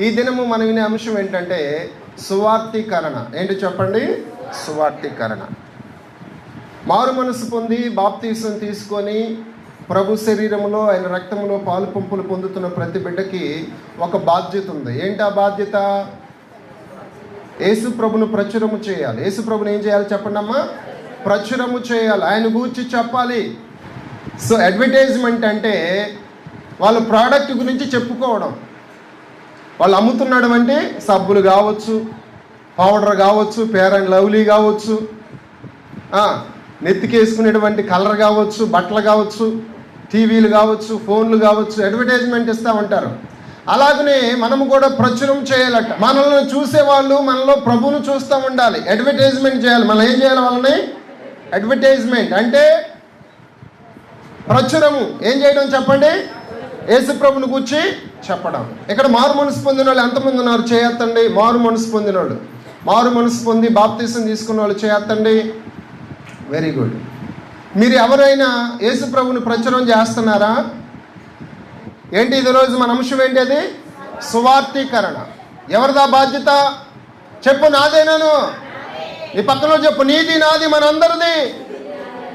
ఈ దినము మనం వినే అంశం ఏంటంటే సువార్తీకరణ. ఏంటి చెప్పండి? సువార్తీకరణ. మారు మనసు పొంది బాప్తీసం తీసుకొని ప్రభు శరీరంలో ఆయన రక్తంలో పాలు పంపులు పొందుతున్న ప్రతి బిడ్డకి ఒక బాధ్యత ఉంది. ఏంటి ఆ బాధ్యత? యేసు ప్రభును ప్రచురము చేయాలి. యేసు ప్రభుని ఏం చేయాలి చెప్పండి అమ్మా? ప్రచురము చేయాలి, ఆయన గూర్చి చెప్పాలి. సో అడ్వర్టైజ్మెంట్ అంటే వాళ్ళ ప్రోడక్ట్ గురించి చెప్పుకోవడం. వాళ్ళు అమ్ముతున్నాడు అంటే సబ్బులు కావచ్చు, పౌడర్ కావచ్చు, ఫెయిర్ అండ్ లవ్లీ కావచ్చు, నెత్తికేసుకునేటువంటి కలర్ కావచ్చు, బట్టలు కావచ్చు, టీవీలు కావచ్చు, ఫోన్లు కావచ్చు, అడ్వర్టైజ్మెంట్ ఇస్తూ ఉంటారు. అలాగనే మనము కూడా ప్రచురం చేయాలట. మనల్ని చూసేవాళ్ళు మనలో ప్రభువును చూస్తూ ఉండాలి. అడ్వర్టైజ్మెంట్ చేయాలి. మనం ఏం చేయాలి? వాళ్ళని అడ్వర్టైజ్మెంట్ అంటే ప్రచురము. ఏం చేయడం చెప్పండి? యేసు ప్రభుని గురించి చెప్పడం. ఇక్కడ మారు మనసు పొందిన వాళ్ళు ఎంతమంది ఉన్నారు? చేయొద్దండి. మారు మనసు పొందిన వాళ్ళు, మారు మనసు పొంది బాప్తీసం తీసుకున్న వాళ్ళు చేయొద్దండి. Very good. మీరు ఎవరైనా యేసు ప్రభుని ప్రచురం చేస్తున్నారా? ఏంటి ఇది రోజు మన అంశం ఏంటి? అది సువార్తీకరణ. ఎవరిదా బాధ్యత చెప్పు? నాదేనాను. నీ పక్కన చెప్పు, నీది నాది మనందరిది.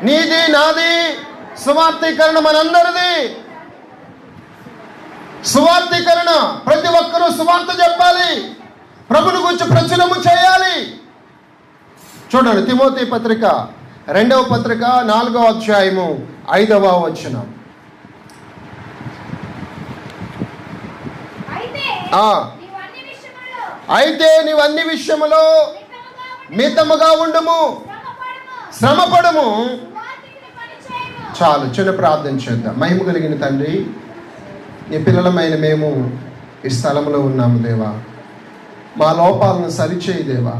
నీది నాది. సువార్తీకరణ మనందరిది. సువార్తీకరణ, ప్రతి ఒక్కరూ సువార్త చెప్పాలి, ప్రభుని గురించి ప్రచురము చేయాలి. చూడండి, తిమోతి పత్రిక 2వ పత్రిక 4వ అధ్యాయము 5వ వచనం. అయితే నీవు అన్ని విషయములో మితముగా ఉండుము, శ్రమపడము. చాలు, చిన్న ప్రార్థన చేద్దాం. మహిమ కలిగిన తండ్రి, నీ పిల్లలమైన మేము ఈ స్థలంలో ఉన్నాము దేవా. మా లోపాలను సరిచేయి దేవా.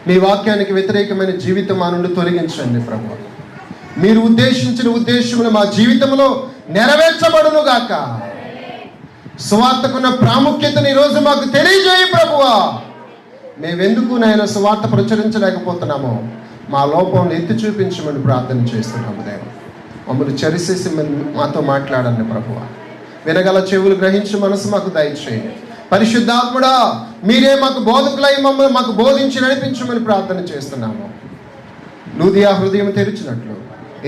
మీ వాక్యానికి వ్యతిరేకమైన జీవితం మా నుండి తొలగించండి ప్రభు. మీరు ఉద్దేశించిన ఉద్దేశములు మా జీవితంలో నెరవేర్చబడును గాక. సువార్తకున్న ప్రాముఖ్యతను ఈరోజు మాకు తెలియజేయి ప్రభువా. మేమెందుకు నాయన సువార్త ప్రచురించలేకపోతున్నామో మా లోపంలో ఎత్తి చూపించమని ప్రార్థన చేస్తున్నాము దేవ. మమ్మల్ని చరిసేసి మాతో మాట్లాడండి ప్రభువా. వినగల చెవులు గ్రహించి మనసు మాకు దయచేయండి. పరిశుద్ధాత్ముడా, మీరే మాకు బోధకులై మమ్మల్ని మాకు బోధించి నడిపించమని ప్రార్థన చేస్తున్నాము. లూదియా హృదయం తెరిచినట్లు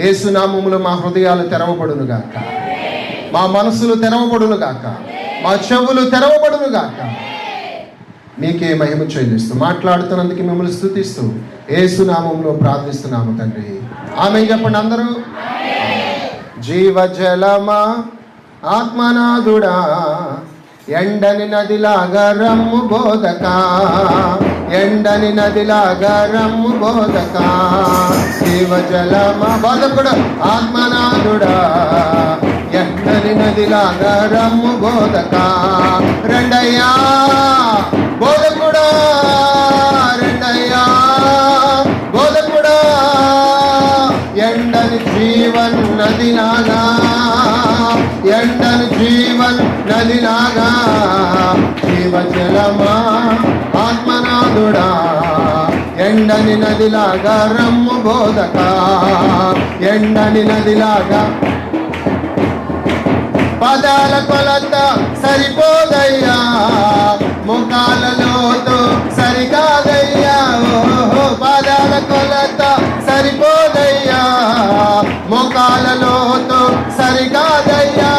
యేసు నామములో మా హృదయాలు తెరవబడును గాక, మా మనసులు తెరవబడును గాక, మా చెవులు తెరవబడును గాక. మీకే మహిమ చెల్లిస్తూ మాట్లాడుతున్నందుకు మిమ్మల్ని స్తుతిస్తూ యేసు నామములో ప్రార్థిస్తున్నాము తండ్రి. ఆమేన్ చెప్పండి అందరూ. జీవజలమా ఆత్మనాథుడా, ఎండని నదిలాగా రమ్ము బోధక, ఎండని నదిలాగా రమ్ము బోధక. జీవజలమా బోధకుడు ఆత్మనాథుడా, ఎండని నదిలాగా రమ్ము బోధక. రెండయ్యా బోధకుడా, రెండయ్యా బోధకుడా, ఎండని జీవన్ నదిలాగా, ఎండని జీవన్ నదిలాగా. జీవజలమా ఆత్మనాథుడా, ఎండని నదిలాగా రమ్ము బోధక, ఎండని నదిలాగా. పదాల కొలత సరిపోదయ్యా, ముఖాలలోతో సరికాదయ్యా. ఓహో, పదాల కొలత సరిపోదయ్యా, ముఖాలలోతో సరికాదయ్యా.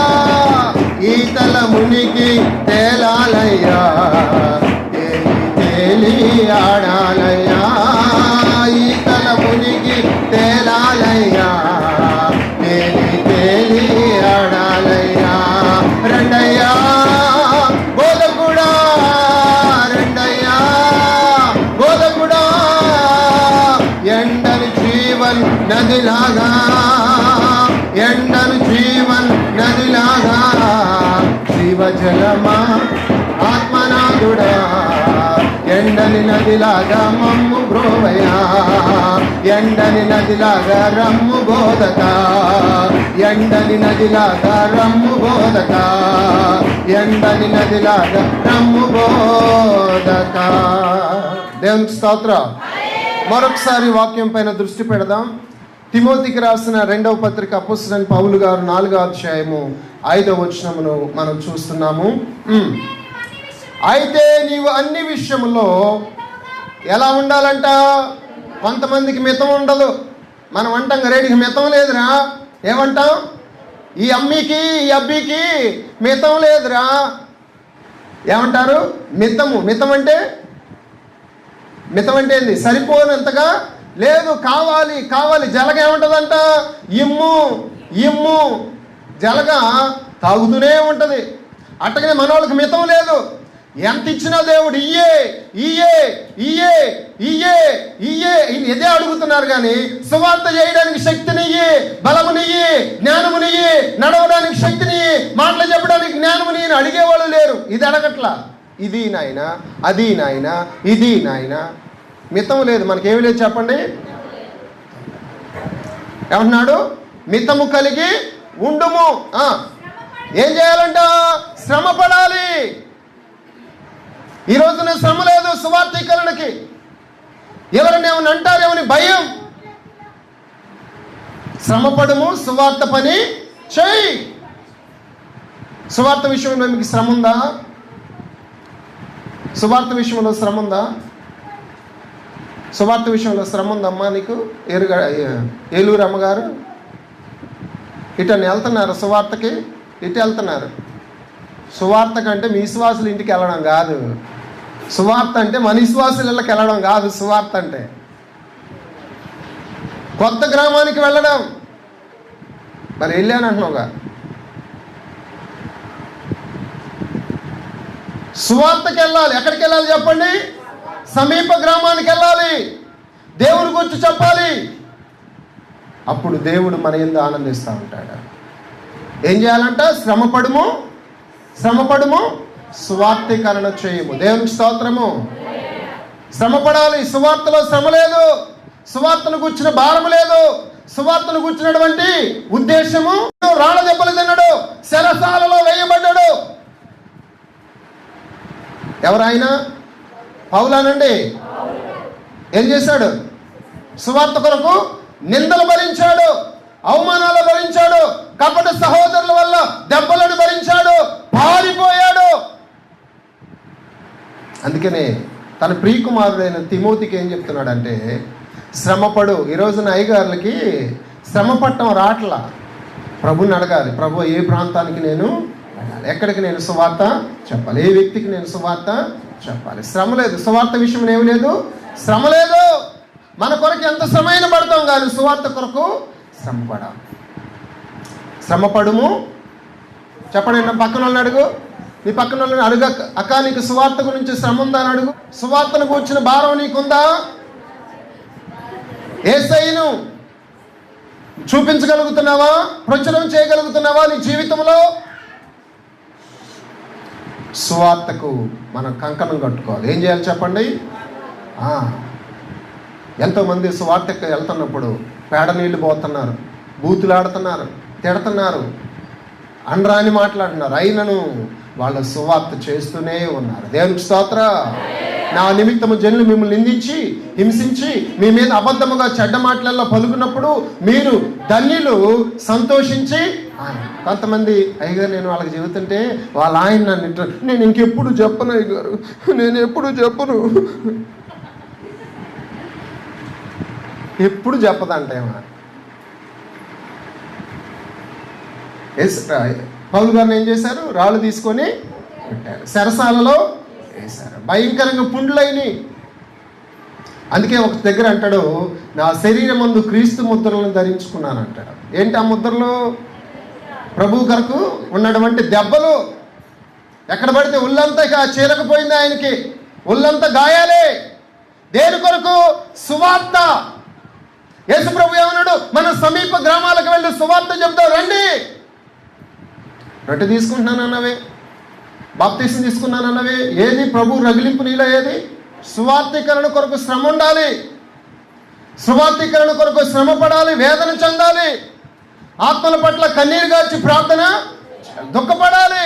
ఈతల మునికి తేలాలయ్యా, తేలి ఆడాలయ్యా. ఈతల మునికి తేలాలయ్యా, తేలి ఆడాలయ్యా. రెండయ్యా బోధకుడా, రెండయ్యా బోధకుడా, ఎండని జీవన్ నదిలాగా, ఎండను జీవన్ నదిలాగా. జీవజలమా ఆత్మనాథుడా, ఎండని నదిలాగా మమ్ము బ్రోవయ్యా. ఎండని నదిలాగా రమ్ము బోధక, ఎండని నదిలాగా రమ్ము బోధక, ఎండని నదిలాగా రమ్ము బోధక. దేవునికి స్తోత్రం. మరొకసారి వాక్యం పైన దృష్టి పెడదాం. తిమోతికి రాసిన 2వ పత్రిక అపోస్తలుడైన పౌలు గారు 4వ అధ్యాయము 5వ వచనమును మనం చూస్తున్నాము. అయితే నీవు అన్ని విషయంలో ఎలా ఉండాలంట? కొంతమందికి మితం ఉండదు. మనం అంటాం గరేడికి మితం లేదురా. ఏమంటాం? ఈ అమ్మికి ఈ అబ్బికి మితం లేదురా. ఏమంటారు? మితము. మితం అంటే ఏంది? సరిపోనంతగా లేదు, కావాలి కావాలి. జలగ ఏముంటుందంట? ఇమ్ము జలగ తాగుతూనే ఉంటుంది. అట్టగానే మనోళ్ళకి మితం లేదు. ఎంత ఇచ్చినా దేవుడు ఇదే అడుగుతున్నారు. కానీ సువార్త చేయడానికి శక్తినియ్యి, బలమునియ్యి, జ్ఞానమునియ్యి, నడవడానికి శక్తినియ్యి, మాటలు చెప్పడానికి జ్ఞానముని అడిగేవాళ్ళు లేరు. ఇది అడగట్లా. ఇది నాయన, అది నాయన, ఇది నాయన. మితం లేదు. మనకేమి లేదు చెప్పండి. ఏమంటున్నాడు? మితము కలిగి ఉండుము. ఏం చేయాలంట? శ్రమ పడాలి. ఈ రోజున శ్రమ లేదు సువార్తీకరణకి. ఎవరిని ఏమని అంటారేమని భయం. శ్రమపడము, సువార్త పని చేయి. సువార్త విషయంలో మీకు శ్రమ ఉందా? సువార్త విషయంలో శ్రమ ఉందా? సువార్త విషయంలో శ్రమ ఉందమ్మా నీకు? ఏలూరు అమ్మగారు ఇటని వెళ్తున్నారు సువార్తకి. ఇటు వెళ్తున్నారు. సువార్త కంటే మీ విశ్వాసులు ఇంటికి వెళ్ళడం కాదు. సువార్త అంటే మన విశ్వాసుల ఇళ్ళకి వెళ్ళడం కాదు. సువార్త అంటే కొత్త గ్రామానికి వెళ్ళడం. మరి వెళ్ళాను అంటున్నావుగా. సువార్తకి వెళ్ళాలి. ఎక్కడికి వెళ్ళాలి చెప్పండి? సమీప గ్రామానికి వెళ్ళాలి. దేవుని గురించి చెప్పాలి. అప్పుడు దేవుడు మన యందు ఆనందిస్తూ ఉంటాడు. ఏం చేయాలంట? శ్రమపడుము, సువార్తీకరణ చేయము. దేవునికి స్తోత్రము. శ్రమపడాలి. సువార్తలో శ్రమ లేదు. సువార్తను కూర్చున్న భారం లేదు. సువార్తను కూర్చున్నటువంటి ఉద్దేశము. రాళ్ళ దెబ్బలు తిన్నాడు, శరసాలలో వేయబడ్డాడు. ఎవరైనా పౌలానండి. ఏం చేశాడు? సువార్త కొరకు నిందలు భరించాడు, అవమానాలు భరించాడు, కపట సహోదరుల వల్ల దెబ్బలను భరించాడు, పారిపోయాడు. అందుకనే తన ప్రియకుమారుడైన తిమోతికి ఏం చెప్తున్నాడంటే, శ్రమపడు. ఈ రోజున అయ్యగారులకి శ్రమ పట్టడం రాట్లా. ప్రభుని అడగాలి. ప్రభు, ఏ ప్రాంతానికి నేను వెళ్ళాలి? ఎక్కడికి నేను సువార్త చెప్పాలి? ఏ వ్యక్తికి నేను సువార్త చెప్పాలి? శ్రమ లేదు. సువార్త విషయం ఏమి లేదు, శ్రమ లేదు. మన కొరకు ఎంత శ్రమైన పడతాం, కానీ సువార్త కొరకు శ్రమపడాలి. శ్రమపడుము. చెప్పండి. నా పక్కన వాళ్ళని అడుగు. నీ పక్కన వాళ్ళని అడుగు. అక్క, నీకు సువార్త గురించి శ్రమ ఉందా అని అడుగు. సువార్తను కూర్చున్న భారం నీకుందా? యేసయ్యను చూపించగలుగుతున్నావా? ప్రచురం చేయగలుగుతున్నావా నీ జీవితంలో? సువార్తకు మనం కంకణం కట్టుకోవాలి. ఏం చేయాలి చెప్పండి? ఎంతోమంది సువార్తకు వెళ్తున్నప్పుడు పేడ నీళ్లు పోతున్నారు, బూతులాడుతున్నారు, తిడుతున్నారు, అనరాని మాట్లాడుతున్నారు. అయినను వాళ్ళ సువార్త చేస్తూనే ఉన్నారు. దేవునికి స్తోత్ర. నా నిమిత్తము జనులు మిమ్మల్ని నిందించి, హింసించి, మీ మీద అబద్ధముగా చెడ్డ మాటలలో పలుకున్నప్పుడు మీరు ధన్యులు, సంతోషించి. కొంతమంది అయ్యగారు నేను వాళ్ళకి చెబుతుంటే వాళ్ళ ఆయన నన్ను, నేను ఇంకెప్పుడు చెప్పను అయ్యగారు, నేను ఎప్పుడు చెప్పను. ఎప్పుడు చెప్పదంటే పౌలు గారిని ఏం చేశారు? రాళ్ళు తీసుకొని పెట్టారు, చెరసాలలో వేశారు. భయంకరంగా పుండ్లైని. అందుకే ఒక దగ్గర అంటాడు, నా శరీరమందు క్రీస్తు ముద్రలను ధరించుకున్నాను అంటాడు. ఏంటి ఆ ముద్రలు? ప్రభు కొరకు ఉన్నటువంటి దెబ్బలు. ఎక్కడ పడితే ఒళ్ళంతా చీరకపోయింది ఆయనకి, ఒళ్ళంతా గాయాలే. దేని కొరకు? సువార్త. యేసు ప్రభు ఏమన్నాడు? మన సమీప గ్రామాలకు వెళ్ళి సువార్త చెప్తావు రండి. రొట్టె తీసుకుంటున్నానన్నవే, బాప్తీసం తీసుకున్నానన్నవే. ఏది ప్రభు రగిలింపు నీలో? ఏది? సువార్తీకరణ కొరకు శ్రమ ఉండాలి. సువార్తీకరణ కొరకు శ్రమ పడాలి, వేదన చెందాలి, ఆత్మల పట్ల కన్నీరు గార్చి ప్రార్థన, దుఃఖపడాలి.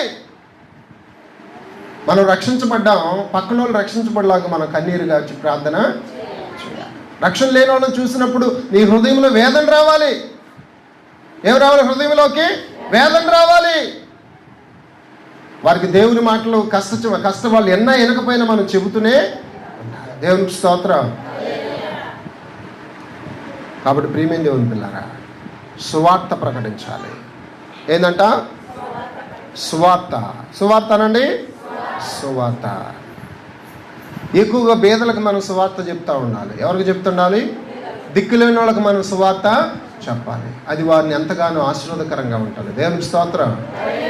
మనం రక్షించబడ్డాం, పక్కన వాళ్ళు రక్షించబడలాగా మనం కన్నీరు గార్చి ప్రార్థన చేయాలి. రక్షణ లేని వాళ్ళని చూసినప్పుడు నీ హృదయంలో వేదన రావాలి. ఏం రావాలి? హృదయంలోకి వేదన రావాలి. వారికి దేవుని మాటలు కష్ట వాళ్ళు ఎన్నా వినకపోయినా మనం చెబుతూనే ఉండాలి. దేవునికి స్తోత్రం. కాబట్టి ప్రియమైన దేవుని పిల్లరా, సువార్త ప్రకటించాలి. ఏంటంట? సువార్త అనండి. సువార్త. ఎక్కువగా బేదలకు మనం సువార్త చెప్తూ ఉండాలి. ఎవరికి చెప్తుండాలి? దిక్కులేని వాళ్ళకి మనం సువార్త చెప్పాలి. అది వారిని ఎంతగానో ఆశీర్వాదకరంగా ఉంటుంది. దేవునికి స్తోత్రం.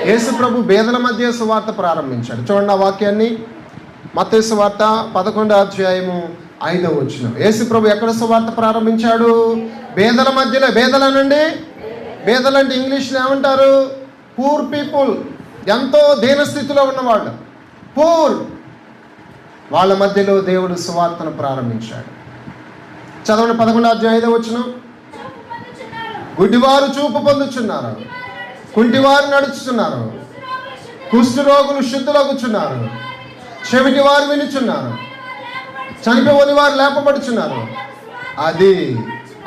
యేసు ప్రభు బేదల మధ్య సువార్త ప్రారంభించాడు. చూడండి ఆ వాక్యాన్ని. మత్తయి సువార్త 11వ అధ్యాయము 5వ వచనం. యేసు ప్రభు ఎక్కడ సువార్త ప్రారంభించాడు? బేదల మధ్యలో. బేదలనండి. బేదలంటే ఇంగ్లీష్లో ఏమంటారు? Poor people. ఎంతో దీనస్థితిలో ఉన్నవాళ్ళు, పూర్. వాళ్ళ మధ్యలో దేవుడు సువార్తను ప్రారంభించాడు. చదవండి 11వ అధ్యాయం 5వ వచనం. గుడ్డివారు చూపు పొందుచున్నారు, కుంటివారు నడుచుచున్నారు, కుష్ఠరోగులు శుద్ధులగుచున్నారు, చెవిటి వారు వినుచున్నారు, చనిపోని వారు లేపబడుచున్నారు. అది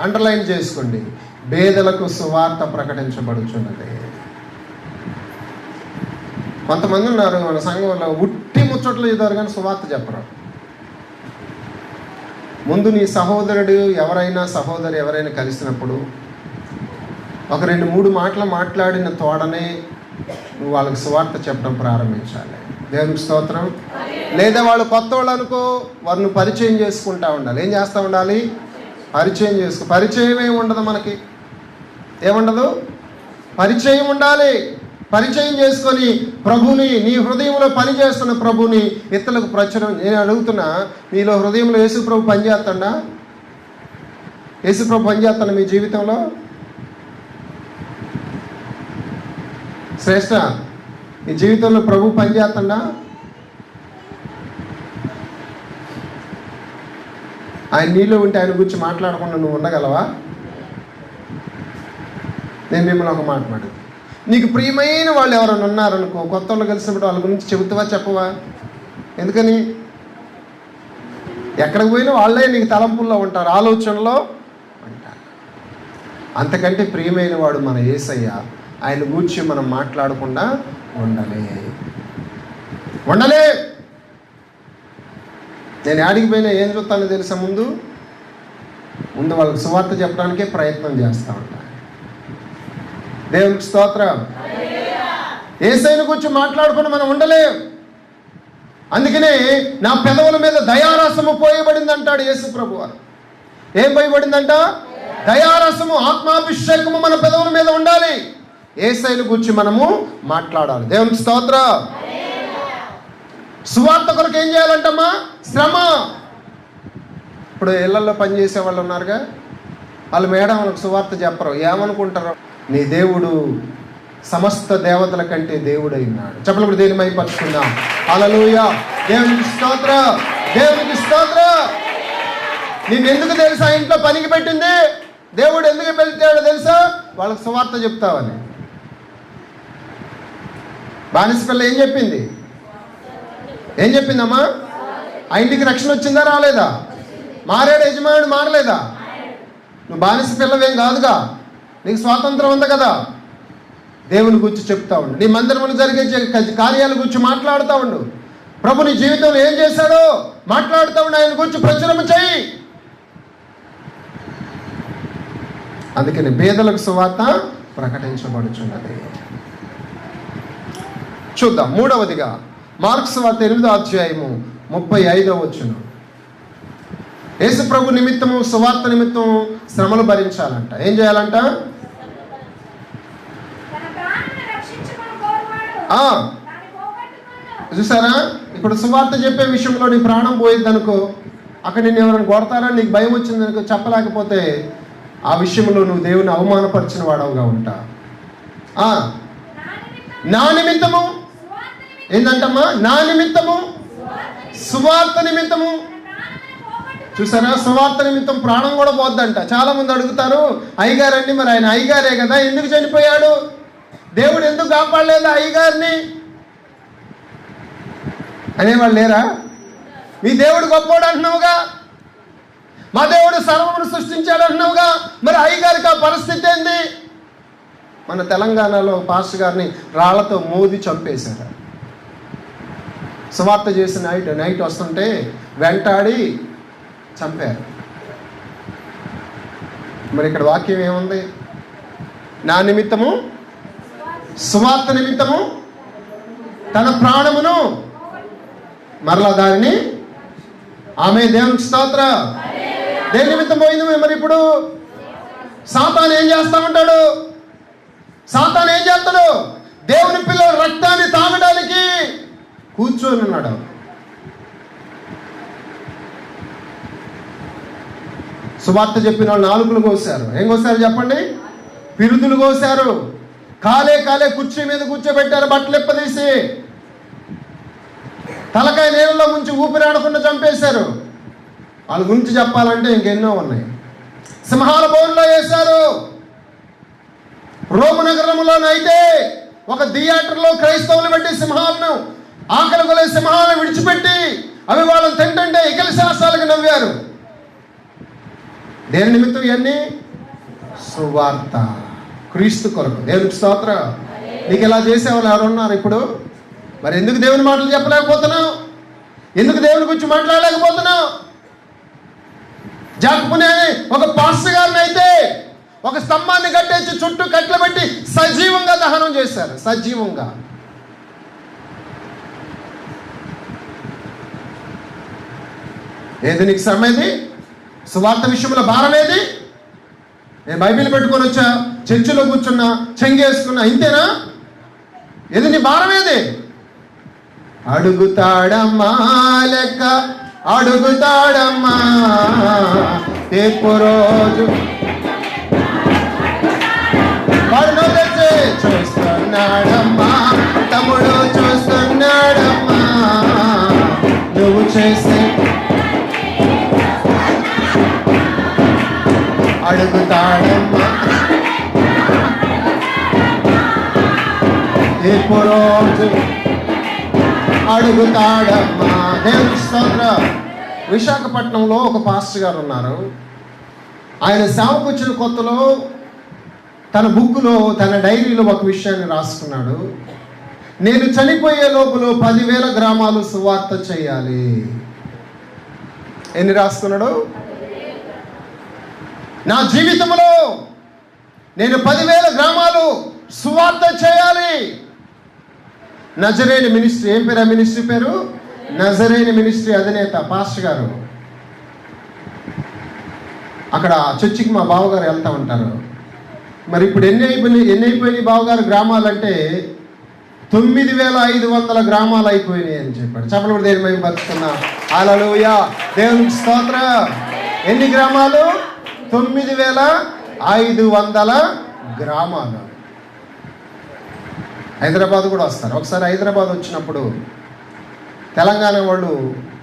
అండర్లైన్ చేసుకోండి. బేదలకు సువార్త ప్రకటించబడుచున్నది. కొంతమంది ఉన్నారు మన సంఘంలో, ఉట్టి ముచ్చట్లు చేద్దారు కానీ సువార్త చెప్పరు. ముందు నీ సహోదరుడు సహోదరి ఎవరైనా కలిసినప్పుడు ఒక 2-3 మాటలు మాట్లాడిన తోడనే నువ్వు వాళ్ళకి సువార్త చెప్పడం ప్రారంభించాలి. దేవునికి స్తోత్రం. లేదా వాళ్ళు కొత్త వాళ్ళు అనుకో, వారిని పరిచయం చేసుకుంటూ ఉండాలి. ఏం చేస్తూ ఉండాలి? పరిచయం పరిచయం ఏమి ఉండదు మనకి. ఏముండదు? పరిచయం ఉండాలి. పరిచయం చేసుకొని ప్రభుని, నీ హృదయంలో పనిచేస్తున్న ప్రభుని ఇతరులకు ప్రచురం. నేను అడుగుతున్నా, నీలో హృదయంలో యేసు ప్రభు పనిచేస్తాడా? యేసు ప్రభు పనిచేస్తాడా మీ జీవితంలో? శ్రేష్ఠ, నీ జీవితంలో ప్రభు పనిచేస్తాడా? ఆయన నీలో ఉంటే ఆయన గురించి మాట్లాడకుండా నువ్వు ఉండగలవా? నేను మిమ్మల్ని ఒక మాట నీకు ప్రియమైన వాళ్ళు ఎవరైనా ఉన్నారనుకో, కొత్త వాళ్ళు కలిసినప్పుడు వాళ్ళ గురించి చెబుతావా చెప్పవా? ఎందుకని? ఎక్కడికి పోయినా వాళ్ళే నీకు తలంపుల్లో ఉంటారు, ఆలోచనలో ఉంటారు. అంతకంటే ప్రియమైన వాడు మన యేసయ్య. ఆయన గూర్చి మనం మాట్లాడకుండా ఉండలే. నేను ఆడికి పోయినా ఏం చూస్తానో తెలుసా? ముందు వాళ్ళకి సువార్త చెప్పడానికే ప్రయత్నం చేస్తూ ఉంటాను. దేవునికి స్తోత్రం. యేసయ్యను గురించి మాట్లాడుకుని మనం ఉండలేం. అందుకనే నా పెదవుల మీద దయారసము పోయబడింది అంటాడు యేసు ప్రభు వారు. ఏం పోయబడిందంట? దయారసము, ఆత్మాభిషేకము మన పెదవుల మీద ఉండాలి. యేసయ్యను గురించి మనము మాట్లాడాలి. దేవునికి స్తోత్రం. సువార్త కొరకు ఏం చేయాలంటమ్మా? శ్రమ. ఇప్పుడు ఇళ్లలో పనిచేసే వాళ్ళు ఉన్నారుగా, వాళ్ళు మేడం వాళ్ళకి సువార్త చెప్పరు. ఏమనుకుంటారు? నీ దేవుడు సమస్త దేవతల కంటే దేవుడై ఉన్నాడు. చెప్పలు దేని మైపరుచుకుందాం. హల్లెలూయా. దేవునికి స్తోత్రం. దేవునికి స్తోత్రం. నేను ఎందుకు తెలుసా ఇంట్లో పనికి పెట్టింది? దేవుడు ఎందుకు పెట్టాడో తెలుసా? వాళ్ళకి సువార్త చెప్తావని. బానిస పిల్ల ఏం చెప్పింది? ఏం చెప్పిందమ్మా? ఆ ఇంటికి రక్షణ వచ్చిందా రాలేదా? మారాడు యజమానుడు? మారలేదా? నువ్వు బానిస పిల్లవేం కాదుగా, నీకు స్వాతంత్రం ఉంది కదా. దేవుని గురించి చెప్తా ఉండు. నీ మందిరంలో జరిగే కార్యాల గురించి మాట్లాడుతూ ఉండు. ప్రభు నీ జీవితంలో ఏం చేశాడో మాట్లాడుతూ ఉండు. ఆయన గురించి ప్రచురణ చెయ్యి. అందుకని పేదలకు సువార్త ప్రకటించబడుచున్నది. చూద్దాం. మూడవదిగా మార్కు సువార్త 8వ అధ్యాయము 35వ వచనం. యేసు ప్రభు నిమిత్తము, సువార్త నిమిత్తము శ్రమలు భరించాలంట. ఏం చేయాలంట? చూసారా, ఇప్పుడు సువార్త చెప్పే విషయంలో నీ ప్రాణం పోయింది అనుకో, అక్కడ నేను ఎవరైనా కొడతారా, నీకు భయం వచ్చింది అనుకో, చెప్పలేకపోతే ఆ విషయంలో నువ్వు దేవుని అవమానపరిచిన వాడవుగా ఉంటా. నా నిమిత్తము ఏంటంటమ్మా? నా నిమిత్తము, సువార్త నిమిత్తము. చూసారా, సువార్త నిమిత్తం ప్రాణం కూడా పోద్దంట. చాలా మంది అడుగుతారు, అయ్యగారండి, మరి ఆయన అయ్యగారే కదా, ఎందుకు చనిపోయాడు? దేవుడు ఎందుకు కాపాడలేదు అయ్యగారిని అనేవాళ్ళు లేరా? మీ దేవుడు గొప్పోడు అంటున్నావుగా, మా దేవుడు సర్వమును సృష్టించాడు అంటున్నావుగా, మరి అయ్యగారికి ఆ పరిస్థితి ఏంది? మన తెలంగాణలో పాస్టర్ గారిని రాళ్లతో మోది చంపేశారు. సువార్త చేసి నైట్ వస్తుంటే వెంటాడి చంపారు. మరి ఇక్కడ వాక్యం ఏముంది? నా నిమిత్తము, సువార్త నిమిత్తము తన ప్రాణమును మరలా దానిని ఆమె దేవునికి స్తోత్ర. దేని నిమిత్తం పోయింది? మరి ఇప్పుడు సాతాను ఏం చేస్తా ఉంటాడు? సాతాను ఏం చేస్తాడు? దేవుని పిల్లల రక్తాన్ని తాగడానికి కూర్చొని ఉన్నాడు. సువార్త చెప్పిన వాళ్ళు నాలుకలు కోసారు. ఏం కోసారు చెప్పండి? పిరుదులు కోసారు. కాలే కుర్చీ మీద కూర్చోబెట్టారు, బట్టలు ఎప్పదీసి తలకాయ నీళ్ళలో ముంచి ఊపిరాడకుండా చంపేశారు. వాళ్ళ గురించి చెప్పాలంటే ఇంకెన్నో ఉన్నాయి. సింహాల బోన్లో వేశారు. రోము నగరంలోనైతే ఒక థియేటర్లో క్రైస్తవులు పెట్టి సింహాలను, ఆకలి కొలే సింహాలను విడిచిపెట్టి అవి వాళ్ళని తింటుంటే ఇకలి శాస్త్రాలకు నవ్వారు. దేని నిమిత్తం ఇవన్నీ? సువార్త, క్రీస్తు కొరకు. దేవునికి స్తోత్ర. నీకు ఇలా చేసేవాళ్ళు ఎవరున్నారు ఇప్పుడు? మరి ఎందుకు దేవుని మాటలు చెప్పలేకపోతున్నావు? ఎందుకు దేవుని గురించి మాట్లాడలేకపోతున్నావు? జాకునే ఒక పాస్టర్ గారిని అయితే ఒక స్తంభాన్ని కట్టేసి చుట్టూ కట్టెలు పెట్టి సజీవంగా దహనం చేశారు. సజీవంగా. ఏది నీకు శ్రమ? ఏది సువార్త విషయంలో భారం? ఏది? నేను బైబిల్ పెట్టుకొని వచ్చా, చర్చిలో కూర్చున్నా, చెంగేసుకున్నా, ఇంతేనా? ఏది నీ భారం? ఏది? అడుగుతాడమ్మా లెక్క అడుగుతాడమ్మా రేపు రోజు వాడు తెచ్చి చూస్తున్నాడమ్మా, తమ్ముడు చూస్తున్నాడమ్మా, నువ్వు చేసే అడుగుతాడమ్మా రేపు రోజు అడుగుతాడమ్మా. దేవుని స్తోత్రం. విశాఖపట్నంలో ఒక పాస్టర్ గారు ఉన్నారు. ఆయన సేవకు వచ్చిన కొత్తలో తన బుక్లో, తన డైరీలో ఒక విషయాన్ని రాసుకున్నాడు. నేను చనిపోయే లోపల 10,000 గ్రామాలు సువార్త చేయాలి. ఎన్ని రాసుకున్నాడు? నా జీవితంలో నేను 10,000 గ్రామాలు సువార్త చేయాలి. నజరేని మినిస్ట్రీ. ఏం పేరు ఆ మినిస్ట్రీ పేరు? నజరేని మినిస్ట్రీ అధినేత పాస్టర్ గారు. అక్కడ చర్చికి మా బావగారు వెళ్తూ ఉంటారు. మరి ఇప్పుడు ఎన్ని అయిపోయినాయి బావగారు గ్రామాలంటే 9,500 గ్రామాలు అయిపోయినాయి అని చెప్పాడు. చెప్పలు కూడా దేని మేము బతుకున్నా. హల్లెలూయా, దేవునికి స్తోత్రం. ఎన్ని గ్రామాలు? 9,500 గ్రామాలు. హైదరాబాద్ కూడా వస్తారు. ఒకసారి హైదరాబాద్ వచ్చినప్పుడు తెలంగాణ వాళ్ళు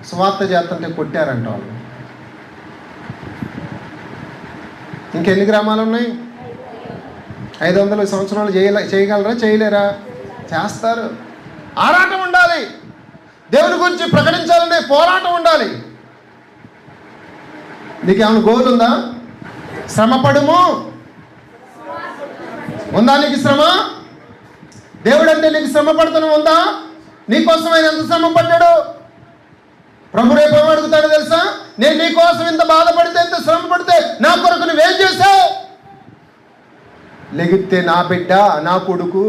సువార్త చేస్తుంటే కొట్టారంట వాళ్ళు. ఇంకెన్ని గ్రామాలు ఉన్నాయి? 500 సంవత్సరాలు చేయగలరా? చేయలేరా? చేస్తారు. ఆరాటం ఉండాలి. దేవుని గురించి ప్రకటించాలనే పోరాటం ఉండాలి. నీకేమైనా గోల్ ఉందా? శ్రమపడుము. ఉందా నీకు శ్రమ? దేవుడు అంటే నీకు శ్రమ పడుతున్నా ఉందా? నీకోసం ఆయన ఎంత శ్రమ పడ్డాడు? ప్రభు రేపు ఏం అడుగుతాడో తెలుసా? నేను నీకోసం ఇంత బాధపడితే, ఇంత శ్రమ పడితే నా కొరకు నువ్వేం చేశావు? లెగితే నా బిడ్డ, నా కొడుకు,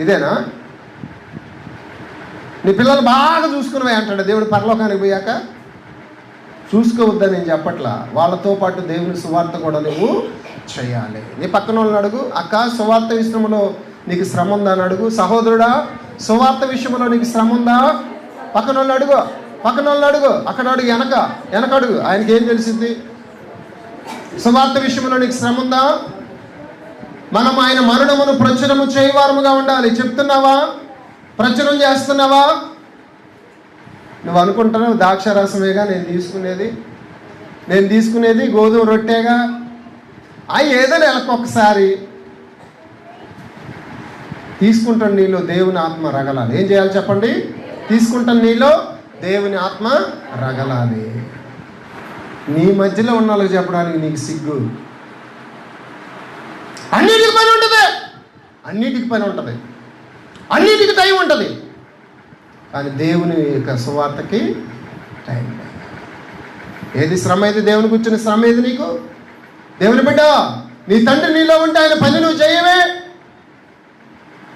ఇదేనా? నీ పిల్లలు బాగా చూసుకునివే అంటాడు దేవుడు పరలోకానికి పోయాక. చూసుకోవద్దని నేను చెప్పట్లా. వాళ్ళతో పాటు దేవుని సువార్త కూడా నువ్వు చేయాలి. నీ పక్కన వాళ్ళని అడుగు, అక్క సువార్త విషయంలో నీకు శ్రమ ఉందా అని అడుగు. సహోదరుడా, సువార్త విషయంలో నీకు శ్రమ ఉందా? పక్కన వాళ్ళని అడుగు. అక్కడ అడుగు, వెనక అడుగు. ఆయనకి ఏం తెలిసింది? సువార్త విషయంలో నీకు శ్రమ ఉందా? మనం ఆయన మరణమును ప్రచురము చేయవారముగా ఉండాలి. చెప్తున్నావా? ప్రచురం చేస్తున్నావా? నువ్వు అనుకుంటున్నావు ద్రాక్షారసమేగా నేను తీసుకునేది గోధుమ రొట్టెగా. ఏదో నెలకొకసారి తీసుకుంటాను. నీలో దేవుని ఆత్మ రగలాలి. ఏం చేయాలి చెప్పండి? తీసుకుంటాను నీలో దేవుని ఆత్మ రగలాలి. నీ మధ్యలో ఉన్న వాళ్ళకి చెప్పడానికి నీకు సిగ్గు. అన్నిటికి పని ఉంటుంది. అన్నిటికి టైం ఉంటుంది. కానీ దేవుని యొక్క సువార్తకి టైం లేదు. ఏది శ్రమ? ఏది దేవునికి వచ్చిన శ్రమ? ఏది నీకు? దేవుని బిడ్డ, నీ తండ్రి నీలో ఉంటే ఆయన పని నువ్వు చేయవే,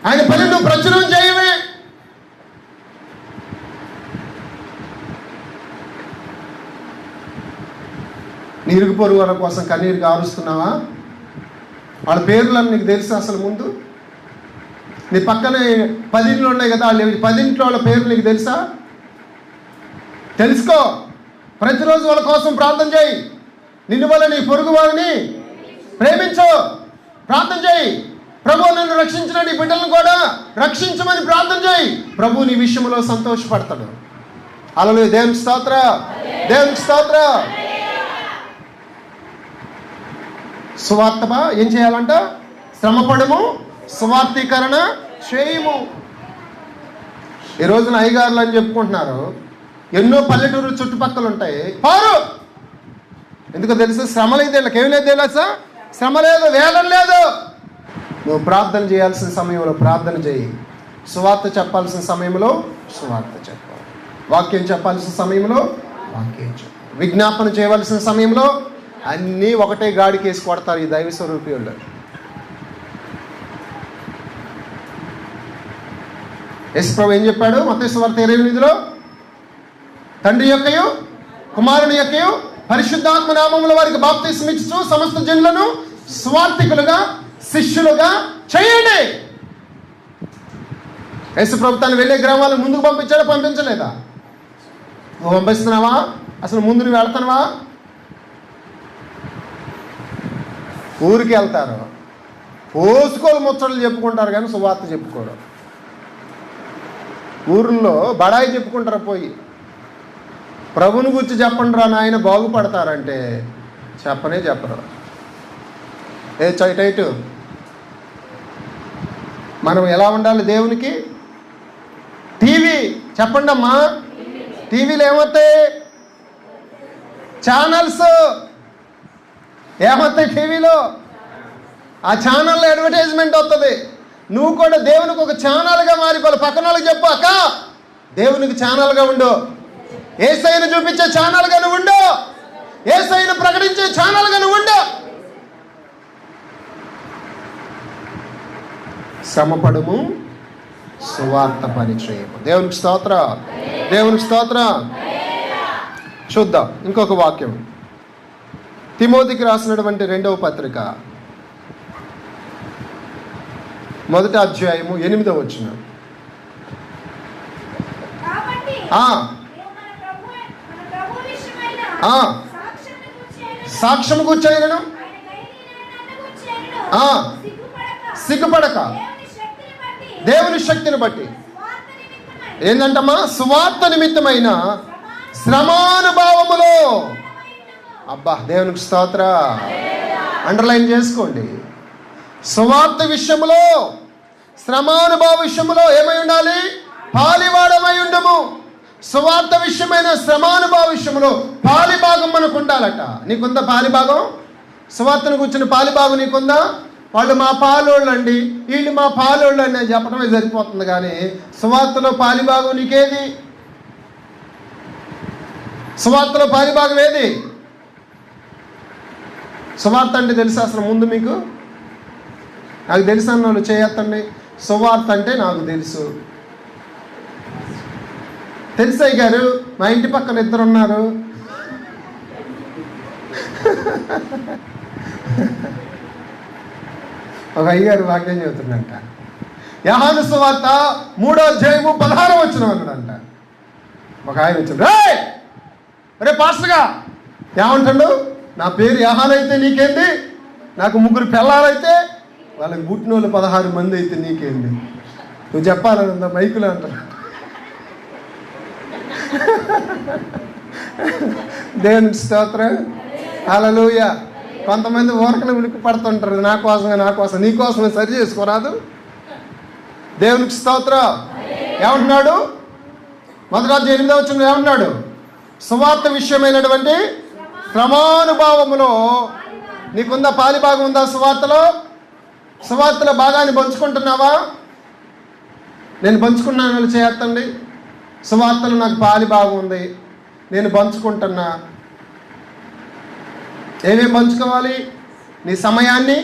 ఆయన పని నువ్వు ప్రచురం చేయవే. నీ ఇరుగు పొరుగు వాళ్ళ కోసం కన్నీరు కారుస్తున్నావా? వాళ్ళ పేర్లను నీకు తెలుసా అసలు? ముందు నీ పక్కనే 10 ఇండ్లు ఉన్నాయి కదా, వాళ్ళు 10 ఇంట్లో వాళ్ళ పేర్లు నీకు తెలుసా? తెలుసుకో. ప్రతిరోజు వాళ్ళ కోసం ప్రార్థన చేయి. నిన్ను వల్ల నీ పొరుగు వారిని ప్రేమించు, ప్రార్థన చేయి. ప్రభు నన్ను రక్షించిన నీ బిడ్డలను కూడా రక్షించమని ప్రార్థన చేయి. ప్రభు నీ విషయంలో సంతోషపడతాడు. హల్లెలూయా. దేవునికి స్తోత్రం, దేవునికి స్తోత్రం. సువార్తమా ఏం చేయాలంట? శ్రమపడము, సువార్తీకరణ చేయము. ఈ రోజున అయ్యగారులు అని చెప్పుకుంటున్నారు. ఎన్నో పల్లెటూరు చుట్టుపక్కల ఉంటాయి. పారు ఎందుకో తెలుసు? శ్రమ లేదు, వీళ్ళకి ఏం లేదు తెలుసా? శ్రమ లేదు, వేలం లేదు. నువ్వు ప్రార్థన చేయాల్సిన సమయంలో ప్రార్థన చేయి. సువార్త చెప్పాల్సిన సమయంలో సువార్త చెప్పాలి. వాక్యం చెప్పాల్సిన సమయంలో వాక్యం చెప్పాలి. విజ్ఞాపన చేయవలసిన సమయంలో అన్నీ ఒకటే గాడికి వేసి కొడతారు ఈ దైవ స్వరూపి వాళ్ళు. యేసుప్రభు ఏం చెప్పాడు? మత్తయి సువార్త 28లో, తండ్రి యొక్కయు కుమారుని యొక్కయు పరిశుద్ధాత్మ నామముల వారికి బాప్తిస్మం ఇచ్చుచు సమస్త జనులను సువార్తికులుగా శిష్యులుగా చేయండి. యేసుప్రభు తను వెళ్ళే గ్రామాలను ముందుకు పంపించాడా? పంపించలేదా? నువ్వు పంపిస్తున్నావా? అసలు ముందు నువ్వు వెళ్తున్నావా? ఊరికి వెళ్తారు, పోసుకోలు ముచ్చట్లు చెప్పుకుంటారు కానీ సువార్త చెప్పుకోరు. ఊర్లో బడాయి చెప్పుకుంటారు. పోయి ప్రభుని గురించి చెప్పండి రా నాయన బాగుపడతారంటే చెప్పనే చెప్పరు. ఏ చైటైటు మనం ఎలా ఉండాలి దేవునికి? టీవీ చెప్పండి అమ్మా. టీవీలో ఏమవుతాయి? ఛానల్స్ ఏమవుతాయి టీవీలో? ఆ ఛానల్లో అడ్వర్టైజ్మెంట్ వస్తుంది. నువ్వు కూడా దేవునికి ఒక ఛానల్గా మారిపోవాలి. పక్కన వాళ్ళకి చెప్పు, అక్క దేవునికి ఛానల్గా ఉండు, యేసయ్యను చూపించే ఛానల్గా నువ్వు ఉండు, యేసయ్యను ప్రకటించే ఛానల్గా నువ్వు ఉండు. శ్రమపడము, సువార్త పరిచయము. దేవునికి స్తోత్రం, దేవునికి స్తోత్రం. చూద్దాం ఇంకొక వాక్యం. తిమోతికి రాసినటువంటి 2వ పత్రిక 1వ అధ్యాయము 8వ వచనం. సాక్ష్యము కూర్చోయను సిగ్గుపడక దేవుని శక్తిని బట్టి ఏంటంటమ్మా? సువార్త నిమిత్తమైన శ్రమానుభావములో. అబ్బా దేవునికి స్తోత్ర. అండర్లైన్ చేసుకోండి. సువార్త విషయంలో, శ్రమానుభావ విషయంలో ఏమై ఉండాలి? పాలివాడమై ఉండము. సువార్త విషయమైన శ్రమానుభావ విషయంలో పాలిభాగం మనకు ఉండాలట. నీకుందా పాలిభాగం? సువార్తను కూర్చుని పాలిభాగం నీకుందా? వాళ్ళు మా పాలోళ్ళు అండి, వీళ్ళు మా పాలోళ్ళు అండి అని చెప్పడమే సరిపోతుంది. కానీ సువార్తలో పాలిభాగం నీకేది? సువార్తలో పాలిభాగం ఏది? సువార్త అంటే తెలుసా అసలు ముందు మీకు? నాకు తెలుసు అన్న వాళ్ళు చేయొద్దండి. సువార్త అంటే నాకు తెలుసు. తెలుసయ్య గారు, మా ఇంటి పక్కన 2 ఉన్నారు. ఒక అయ్యగారు వాక్యం చెబుతుందంట. యోహాను సువార్త 3వ అధ్యాయము 16వ వచనం అన్నాడంట. ఒక ఆయన వచ్చాడు, రే పాస్టర్గా ఏమంటాడు? నా పేరు యోహాను అయితే నీకేంది? నాకు 3 పిల్లలైతే వాళ్ళకి పుట్టిన వాళ్ళు 16 మంది అయితే నీకేంది? నువ్వు చెప్పాలనుందా మైకులు అంటారు. దేవునికి స్తోత్రం, హల్లెలూయా. కొంతమంది ఊరకనే ఉలిక్కి పడుతుంటారు, నా కోసం నీ కోసమే సరి చేసుకోరాదు. దేవునికి స్తోత్రం. ఏమంటున్నాడు? 1వ అధ్యాయం 8వ వచనం ఏమంటున్నాడు? సువార్త విషయమైనటువంటి శ్రమానుభావములో నీకుందా? పాలిభాగం ఉందా సువార్తలో? సువార్తలో భాగాన్ని పంచుకుంటున్నావా? నేను పంచుకున్నాను, వాళ్ళు చేయొద్దండి. సువార్తలు నాకు పాలి భాగం ఉంది, నేను పంచుకుంటున్నా. ఏమేమి పంచుకోవాలి? నీ సమయాన్ని,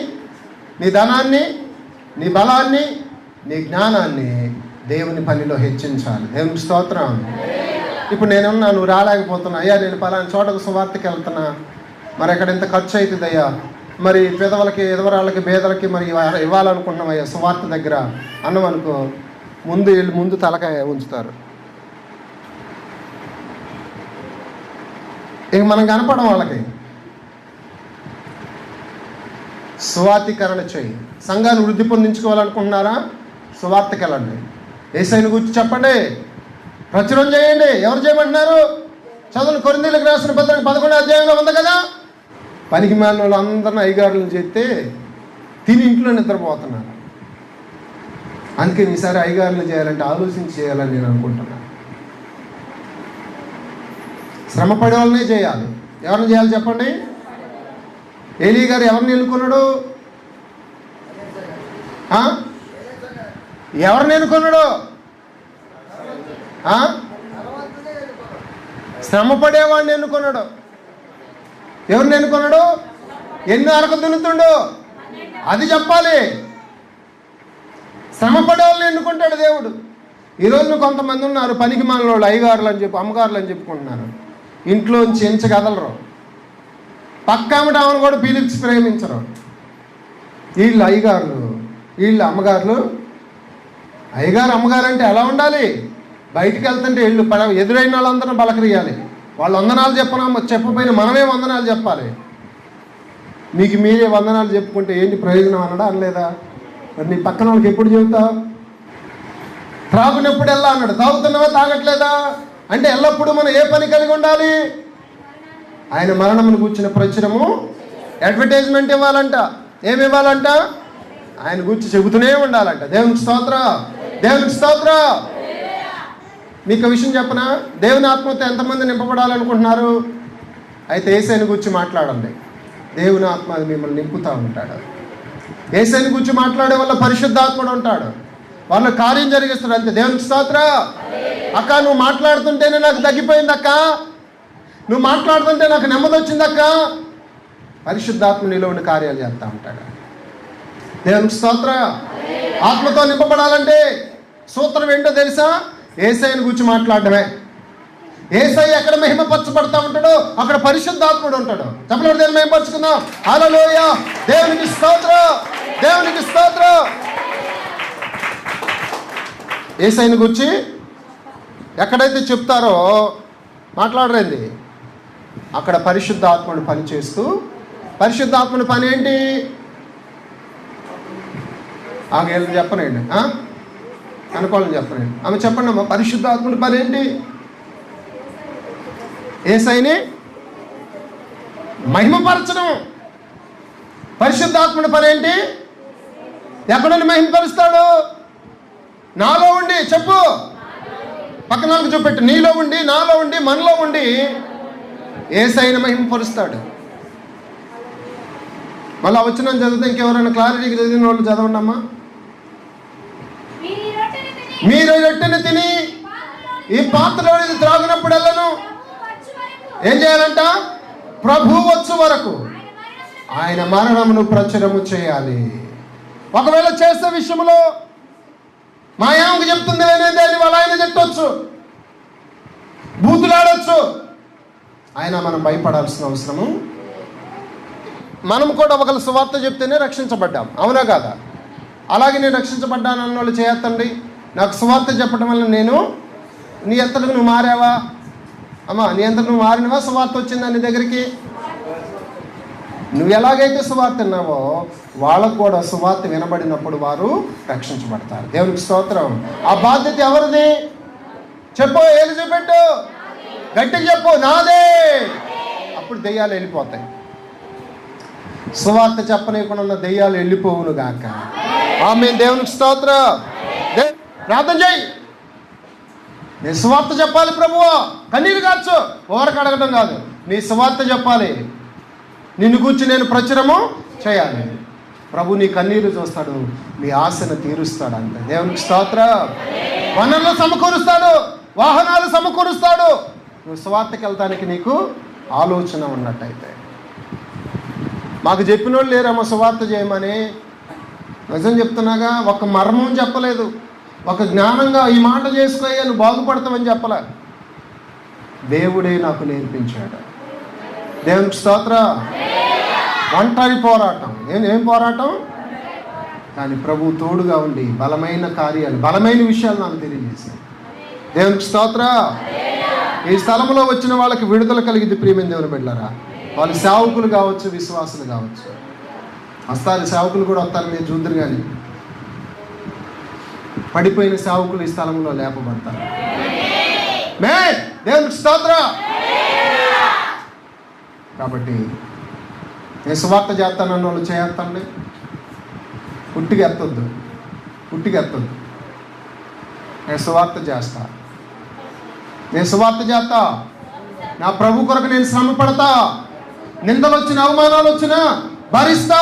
నీ ధనాన్ని, నీ బలాన్ని, నీ జ్ఞానాన్ని దేవుని పనిలో హెచ్చించాలి. దేవునికి స్తోత్రం. ఇప్పుడు నేనున్నా, నువ్వు రాలేకపోతున్నా, అయ్యా నేను పలానా చోటకు సువార్తకి వెళ్తున్నా, మరి అక్కడ ఎంత ఖర్చు అవుతుంది అయ్యా, మరి పేదవాళ్ళకి, ఎదవరాళ్ళకి, పేదలకి మరి ఇవ్వాలనుకుంటున్నాం అయ్యా సువార్త దగ్గర అన్నమనుకో, ముందు తలకాయ ఉంచుతారు. ఇక మనం కనపడం వాళ్ళకి. సువార్తీకరణ చేయి. సంఘాన్ని వృద్ధి పొందించుకోవాలనుకుంటున్నారా? సువార్తకి వెళ్ళండి. యేసయ్యను గురించి చెప్పండి, ప్రచురం చేయండి. ఎవరు చేయమంటున్నారు? చదువులు కొరింథీయులకు రాసిన పత్రిక 11వ అధ్యాయంలో ఉంది కదా, పనికి మాలిన వాళ్ళు అందరిని అయ్యగారులను చేస్తే తిని ఇంట్లో నిద్రపోతున్నారు. అందుకని ఈసారి అయ్యగారులు చేయాలంటే ఆలోచించి చేయాలని నేను అనుకుంటున్నాను. శ్రమ పడే వాళ్ళనే చేయాలి. ఎవరిని చేయాలి చెప్పండి? ఏలీ గారు ఎవరిని ఎన్నుకున్నాడు? ఎవరిని ఎన్నుకున్నాడు? శ్రమ పడేవాడిని ఎన్నుకున్నాడు. ఎవరిని ఎన్నుకున్నాడు? ఎన్ని అరకు దున్నుతుండు అది చెప్పాలి. శ్రమ పడేవాళ్ళని ఎన్నుకుంటాడు దేవుడు. ఈరోజు కొంతమంది ఉన్నారు పనికి మాలిన వాళ్ళు, అయ్యగారులు అని చెప్పి, అమ్మగారులు అని చెప్పుకుంటున్నారు. ఇంట్లోంచి ఎంచగదలరు. పక్కామట ఆమెను కూడా పిలిచి ప్రేమించరు. వీళ్ళు అయ్యగారులు, వీళ్ళు అమ్మగారులు. అయ్యగారు అమ్మగారు అంటే ఎలా ఉండాలి? బయటికి వెళ్తుంటే వీళ్ళు ఎదురైన వాళ్ళందరూ బలకరియాలి. వాళ్ళు వందనాలు చెప్పపోయినా మనమే వందనాలు చెప్పాలి. మీకు మీరే వందనాలు చెప్పుకుంటే ఏంటి ప్రయోజనం అన్నాడా? అనలేదా? మరి నీ పక్కన వాళ్ళకి ఎప్పుడు చెబుతావు? త్రాగునప్పుడు ఎలా అన్నాడు? తాగుతున్నావా? తాగట్లేదా? అంటే ఎల్లప్పుడూ మనం ఏ పని కలిగి ఉండాలి? ఆయన మరణమును కూర్చున్న ప్రచురము, అడ్వర్టైజ్మెంట్ ఇవ్వాలంట. ఏమి ఇవ్వాలంట? ఆయన గురించి చెబుతూనే ఉండాలంట. దేవునికి స్తోత్రం, దేవునికి స్తోత్రం. మీకు విషయం చెప్పనా? దేవుని ఆత్మతో ఎంతమంది నింపబడాలనుకుంటున్నారు? అయితే యేసయ్యను గురించి మాట్లాడండి. దేవుని ఆత్మ అది మిమ్మల్ని నింపుతూ ఉంటాడు. యేసయ్యను గురించి మాట్లాడే వల్ల పరిశుద్ధాత్ముడు ఉంటాడు, వాళ్ళ కార్యం జరిగిస్తాడు. అంతే. దేవునికి స్తోత్రం. అక్క నువ్వు మాట్లాడుతుంటేనే నాకు తగ్గిపోయింది అక్క, నువ్వు మాట్లాడుతుంటే నాకు నెమ్మది వచ్చిందక్క. పరిశుద్ధాత్మ నీలో ఉండి కార్యాలు చేస్తూ ఉంటాడు. దేవునికి స్తోత్రం. ఆత్మతో నింపబడాలంటే సూత్రం ఏంటో తెలుసా? యేసయ్యను గురించి మాట్లాడడమే. యేసయ్య ఎక్కడ మహిమపరచబడతా ఉంటాడో అక్కడ పరిశుద్ధాత్ముడు ఉంటాడు. చెప్పలేదు దేవుని మహిమపరచుకుందాం. హల్లెలూయా. దేవునికి స్తోత్రం, దేవునికి స్తోత్రం. యేసయ్యను గురించి ఎక్కడైతే చెప్తారో మాట్లాడరేంది, అక్కడ పరిశుద్ధాత్ముడు పని చేస్తూ, పరిశుద్ధాత్ముడి పని ఏంటి? ఆగేళ్ళు చెప్పనండి, అనుకోవాలని చెప్పనండి. ఆమె చెప్పండి అమ్మా, పరిశుద్ధాత్ముడి పని ఏంటి? యేసయ్యని మహిమపరచడం. పరిశుద్ధాత్ముడి పని ఏంటి? ఎక్కడుండి మహిమపరుస్తాడు? నాలో ఉండి. చెప్పు, పక్కన వాళ్ళకి చూపెట్టు. నీలో ఉండి, నాలో ఉండి, మనలో ఉండి యేసయ్యని మహిమపరుస్తాడు. మళ్ళీ వచ్చిన చదివితే ఇంకెవరైనా క్లారిటీకి చదివిన వాళ్ళు చదవండి అమ్మా. మీరు రొట్టెని తిని ఈ పాత్రలో త్రాగినప్పుడు వెళ్ళను ఏం చేయాలంట? ప్రభు వచ్చు వరకు ఆయన మరణమును ప్రచురము చేయాలి. ఒకవేళ చేసే విషయంలో మా ఏమకు చెప్తుంది అనేది అని వాళ్ళు ఆయన చెప్పవచ్చు, బూతులాడచ్చు. ఆయన మనం భయపడాల్సిన అవసరము. మనం కూడా ఒకళ్ళు సువార్త చెప్తేనే రక్షించబడ్డాం, అవునా కాదా? అలాగే నేను రక్షించబడ్డాను అన్న వాళ్ళు చేయొద్దండి. నాకు సువార్త చెప్పడం వల్ల నేను, నీ అంతకు నువ్వు మారావా అమ్మా? నీ అంతకు నువ్వు మారినవా? సువార్త వచ్చిందా నీ దగ్గరికి? నువ్వు ఎలాగైతే సువార్త విన్నావో వాళ్ళకు కూడా సువార్త వినబడినప్పుడు వారు రక్షించబడతారు. దేవునికి స్తోత్రం. ఆ బాధ్యత ఎవరిది? చెప్పు, ఏలు చూపెట్టు, గట్టిగా చెప్పు, నాదే. అప్పుడు దెయ్యాలు వెళ్ళిపోతాయి. సువార్త చెప్పనీయకుండా ఉన్న దెయ్యాలు వెళ్ళిపోవును గాక. ఆమేన్. దేవునికి స్తోత్రం. ప్రార్థన చేయి. నేను సువార్త చెప్పాలి ప్రభువా, కన్నీరు కాచు, ఓరకు అడగడం కాదు. నీ సువార్త చెప్పాలి, నిన్ను కూర్చి నేను ప్రచురము చేయాలి. ప్రభు నీ కన్నీరు చూస్తాడు, నీ ఆశను తీరుస్తాడు. అంతే. దేవునికి స్తోత్రం. వనరులు సమకూరుస్తాడు. వాహనాలు సమకూరుస్తాడు. నువ్వు సువార్తకి వెళ్తానికి నీకు ఆలోచన ఉన్నట్టయితే. మాకు చెప్పిన వాళ్ళు లేరమ్మా సువార్త చేయమని. నిజం చెప్తున్నాగా, ఒక మర్మం చెప్పలేదు, ఒక జ్ఞానంగా ఈ మాట చేసుకోయ్యా నువ్వు బాగుపడతావని చెప్పలే. దేవుడే నాకు నేర్పించాడు. దేవునికి స్తోత్రం. ఒంటరి పోరాటం. ఏం పోరాటం? కానీ ప్రభు తోడుగా ఉండి బలమైన కార్యాలు, బలమైన విషయాలు నాకు తెలియజేశాను. దేవునికి స్తోత్రం. ఈ స్థలంలో వచ్చిన వాళ్ళకి విడుదల కలిగింది ప్రియమైన దేవుని బిడ్డలారా. వాళ్ళు సేవకులు కావచ్చు, విశ్వాసులు కావచ్చు. వస్తారు, సేవకులు కూడా వస్తారు, మీరు చూద్దరు. కానీ పడిపోయిన సేవకులు ఈ స్థలంలో లేపబడతారు. దేవునికి స్తోత్రం. కాబట్టి నేను సువార్త చేస్తానన్న వాళ్ళు చేస్తాండి. పుట్టిగా ఎత్తొద్దు. నేను సువార్త చేస్తా. నా ప్రభు కొరకు నేను శ్రమ పడతా. నిందలు వచ్చిన, అవమానాలు వచ్చినా భరిస్తా.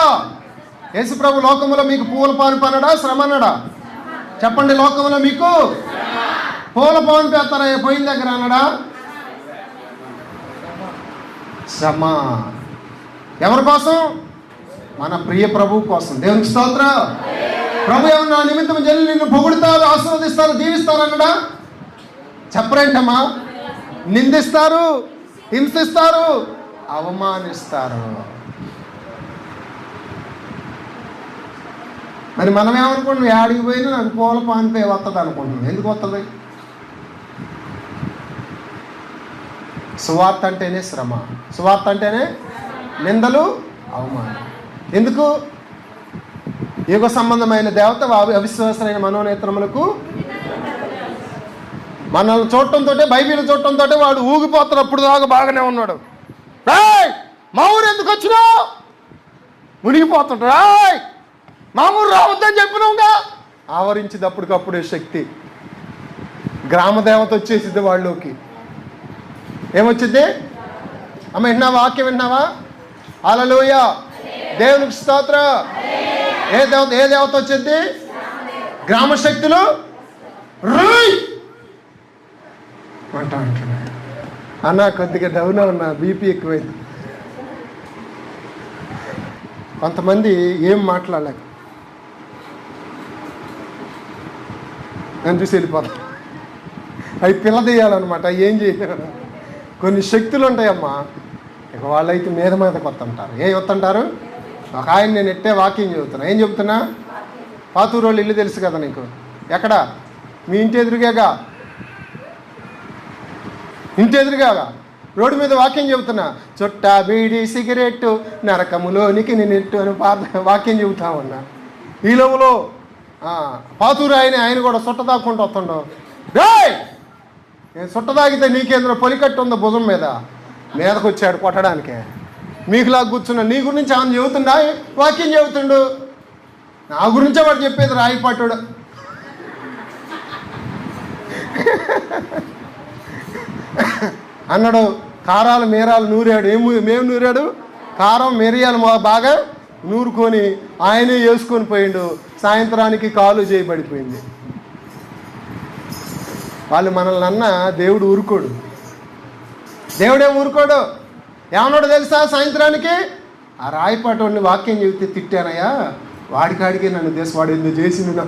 యేసు ప్రభు లోకంలో మీకు పూల పాను పనడా, శ్రమ అన్నాడా? చెప్పండి. లోకంలో మీకు పూల పాను పేస్తారా? పోయిన దగ్గర అన్నాడా? శ్రమ. ఎవరి కోసం? మన ప్రియ ప్రభు కోసం. దేవునికి స్తోత్రం. ప్రభు ఏమన్నా నిమిత్తం జల్లి నిన్ను పొగుడుతారు, ఆశీర్వదిస్తారు, దీవిస్తారు అన్నాడా? చెప్పరేంటమ్మా? నిందిస్తారు, హింసిస్తారు, అవమానిస్తారు. మరి మనం ఏమనుకుంటున్నాం? ఏడికి పోయినా నాకు పూల పాన్పే వస్తుంది అనుకుంటున్నాం. ఎందుకు వస్తుంది? సువార్త అంటేనే శ్రమ, సువార్త అంటేనే నిందలు, అవమానం. ఎందుకు? యుగ సంబంధమైన దేవత అవిశ్వాసమైన మనోనేత్రములకు మనల్ని చూడటంతో, బైబిల్ చూడటంతో వాడు ఊగిపోతాడు. అప్పుడు దాకా బాగానే ఉన్నాడు. మా ఊరు ఎందుకు వచ్చినావు? మునిగిపోతాడు. మా ఊరు రావద్దని చెప్పినావుగా. ఆవరించింది అప్పటికప్పుడే శక్తి. గ్రామ దేవత వచ్చేసింది వాళ్ళలోకి. ఏమొచ్చింది? అమ్మ విన్నావా? వాక్యం విన్నావా? హల్లెలూయా. దేవునికి స్తోత్రం. ఏ దేవత వచ్చింది? గ్రామ శక్తులు అంటున్నాడు. అన్న కొద్దిగా డౌన్ ఉన్నా, బీపీ ఎక్కువైంది. కొంతమంది ఏం మాట్లాడలేక నేను చూసి వెళ్ళిపోతాను. అవి పిల్లదేయాలన్నమాట. ఏం చేయాలి? కొన్ని శక్తులు ఉంటాయమ్మా. ఇక వాళ్ళైతే మీదకి వస్తుంటారు. ఏం వస్తుంటారు? ఒక ఆయన నేను ఎట్టే వాకింగ్ చెబుతున్నా. ఏం చెబుతున్నా? పాతూరు వాళ్ళు ఇల్లు తెలుసు కదా నీకు. ఎక్కడ? మీ ఇంటి ఎదురుగాగా. ఇంటి ఎదురుగాగా రోడ్డు మీద వాక్యం చెబుతున్నా. చుట్టా, బీడి, సిగరెట్టు నరకములోనికి నెట్టు అని వాక్యం చెబుతా ఉన్నా. ఈ లోపల పాతూరు ఆయన కూడా సుట్ట దాక్కుంటూ వస్తుండవు. నేను సుట్ట తాగితే నీకేంద్ర పొలికట్టు ఉందో భుజం మీద. మీదకు వచ్చాడు కొట్టడానికే. మీకులాగా కూర్చున్నా. నీ గురించి ఆయన చెబుతుండా? వాక్యం చెబుతుండు. నా గురించే వాడు చెప్పేది రాయిపట్టుడు. అన్నాడు. కారాలు మీరాలు నూరాడు. మేము నూరాడు? కారం మిరియాలు బాగా నూరుకొని ఆయనే వేసుకొని పోయిండు. సాయంత్రానికి కాలు చేయబడిపోయింది. వాళ్ళు మనల్ని అన్న దేవుడు ఊరుకోడు. దేవుడేం ఊరుకోడు. ఏమన్నాడు తెలుసా? సాయంత్రానికి ఆ రాయిపాటోడిని వాక్యం చెబితే తిట్టానయ్యా, వాడికాడికే నన్ను దేశం వాడు ఎందుకు చేసింది నా.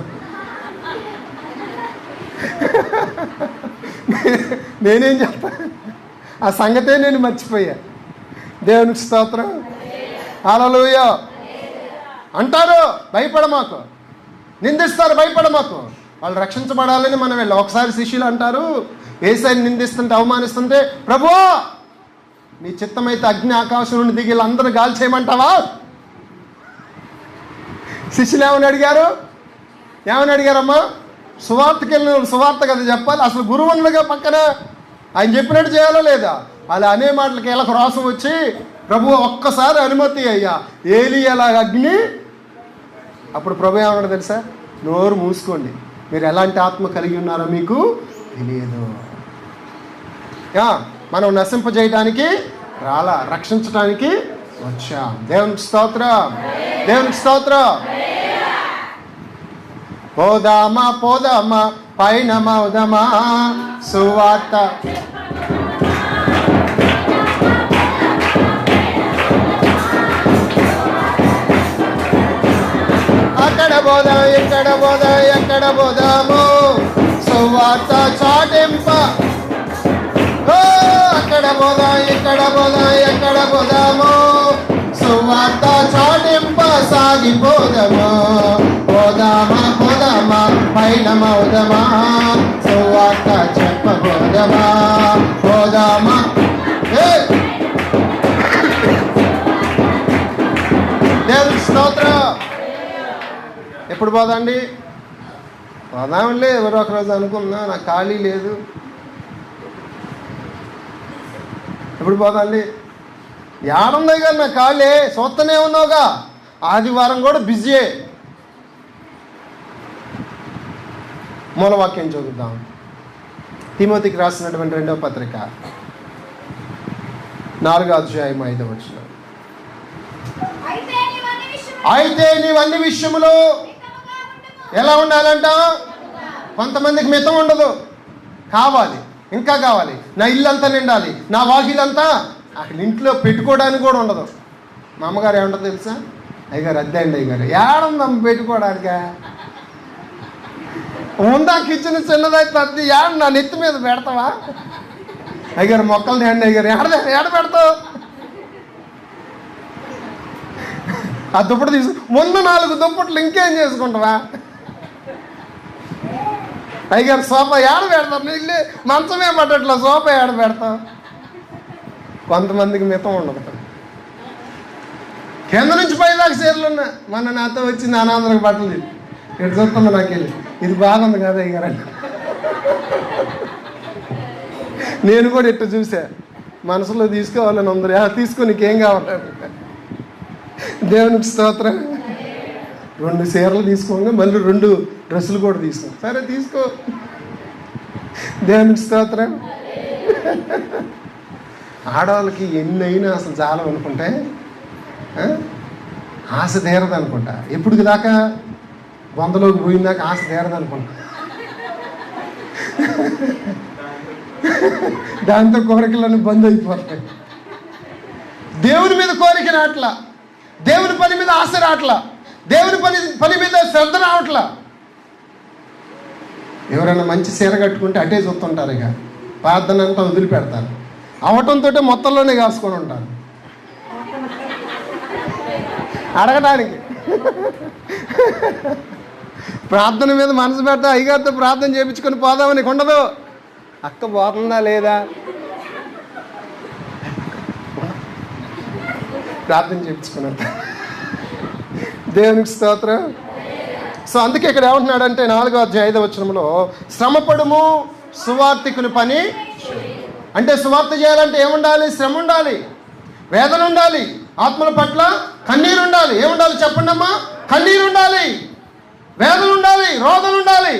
నేనేం చెప్తాను? ఆ సంగతే నేను మర్చిపోయా. దేవునికి స్తోత్రం. హల్లెలూయా. అంటారు భయపడమాకు, నిందిస్తారు భయపడమాకు. వాళ్ళు రక్షించబడాలని మనం వెళ్ళాం. ఒకసారి శిష్యులు అంటారు, యేసయ్యని నిందిస్తుంటే, అవమానిస్తుంటే, ప్రభువా నీ చిత్తమైతే అగ్ని ఆకాశం నుండి దిగి అందరూ గాలి చేయమంటావా? శిష్యులు ఏమని అడిగారు? అమ్మా? సువార్తకి వెళ్ళిన సువార్త కదా చెప్పాలి. అసలు గురువులుగా పక్కన ఆయన చెప్పినట్టు చేయాలో లేదా? అలా అనే మాటలకి వీళ్ళకు రోసం వచ్చి, ప్రభు ఒక్కసారి అనుమతి అయ్యా, ఏలియాలా అగ్ని. అప్పుడు ప్రభు ఏమన్నాడు తెలుసా? నోరు మూసుకోండి, మీరు ఎలాంటి ఆత్మ కలిగి ఉన్నారో మీకు తెలియదు. మనం నశింపజేయడానికి రాలా, రక్షించడానికి వచ్చాం. దేవునికి స్తోత్రం. దేవునికి స్తోత్రం. పోదామా పయనమవుదమా సువార్త. అక్కడ పోదాం ఇక్కడ పోదాం ఎక్కడ పోదాము సువార్త చాటింప. అక్కడ పోదాం ఇక్కడ పోదాం ఎక్కడ పోదాము సువార్త చాటింప సాగిపోదాము. పోదామా పోదామా పయనమవుదమా సువార్త చెప్పబోదమా. పోదామా దేవుని స్తోత్రం. ఎప్పుడు పోదండి? పోదాంలే ఎవరో ఒకరోజు అనుకున్నా, నాకు ఖాళీ లేదు. ఎప్పుడు పోదాండి? ఏడున్నాయి కదా నా ఖాళీ, చూస్తూనే ఉన్నావుగా. ఆదివారం కూడా బిజీయే. మూలవాక్యం చదువుదాం. తిమోతికి రాసినటువంటి 2వ పత్రిక 4వ అధ్యాయం 5వ వచనం. అయితే నీవు అన్ని విషయములో ఎలా ఉండాలంట? కొంతమందికి మితం ఉండదు, కావాలి, ఇంకా కావాలి. నా ఇల్లంతా నిండాలి, నా వాకిలంతా. అక్కడ ఇంట్లో పెట్టుకోవడానికి కూడా ఉండదు. మా అమ్మగారు ఏమంటుందో తెలుసా? అయ్యగారు అద్దె అండి అయ్యగారు. ఏడుందమ్మ పెట్టుకోవడానికా? ఉందా కిచెన్ చిన్నదైతే అద్దె ఏడ నా నెత్తి మీద పెడతావా? అయ్యగారు మొక్కలు తేండి అయ్యగారు. ఏడ పెడతావు? ఆ దుప్పటి ముందు 4 దుప్పట్లు ఇంకేం చేసుకుంటావా? అయ్యగారు సోఫా ఏడ పెడతావు? ఇల్లు మంచమే పట్టట్లా, సోఫా ఏడ పెడతావు? కొంతమందికి మితం ఉండదు. కింద నుంచి పైదాకా చీరలు ఉన్నా. మొన్న నాతో వచ్చి నానాంధ్రకు బట్టలు ఇక్కడ చూస్తుంది నాకు వెళ్ళి, ఇది బాగుంది కదా అయ్యగారు అంటే. నేను కూడా ఇట్లా చూసా, మనసులో తీసుకోవాలని ఉందరు. తీసుకో, నీకేం కావాలంటే. దేవునికి స్తోత్రం. 2 చీరలు తీసుకోగా మళ్ళీ 2 డ్రెస్సులు కూడా తీసుకో. సరే తీసుకో. దేవునికి స్తోత్రం. ఆడవాళ్ళకి ఎన్నైనా అసలు చాలా అనుకుంటే ఆశ తీరదు అనుకుంటా. ఎప్పుడు దాకా 100లోకి పోయిందాక ఆశ తీరదు అనుకుంటా. దాంతో కోరికలన్నీ బంద్ అయిపోతాయి. దేవుని మీద కోరిక రావట్లా, దేవుని పని మీద ఆశ రావట్లా, దేవుని పని మీద శ్రద్ధ రావట్లా. ఎవరైనా మంచి చీర కట్టుకుంటే అటే చూస్తుంటారు, ఇక ప్రార్థన అంతా వదిలిపెడతారు. అవటంతో మొత్తంలోనే కాసుకొని ఉంటారు అడగడానికి. ప్రార్థన మీద మనసు పెడతా, అయ్యగారితో ప్రార్థన చేయించుకొని పోదామని ఉండదు. అక్క పోతుందా లేదా ప్రార్థన చేయించుకున్నంత. దేవునికి స్తోత్రం. సో అందుకే ఇక్కడ ఏమంటున్నాడంటే 4వ అధ్యాయం 5వ వచనంలో, శ్రమపడుము సువార్తికుని పని. అంటే సువార్త చేయాలంటే ఏముండాలి? శ్రమ ఉండాలి, వేదన ఉండాలి, ఆత్మల పట్ల కన్నీరు ఉండాలి. ఏముండాలి చెప్పండి అమ్మా? కన్నీరు ఉండాలి, వేదన ఉండాలి, రోదన ఉండాలి.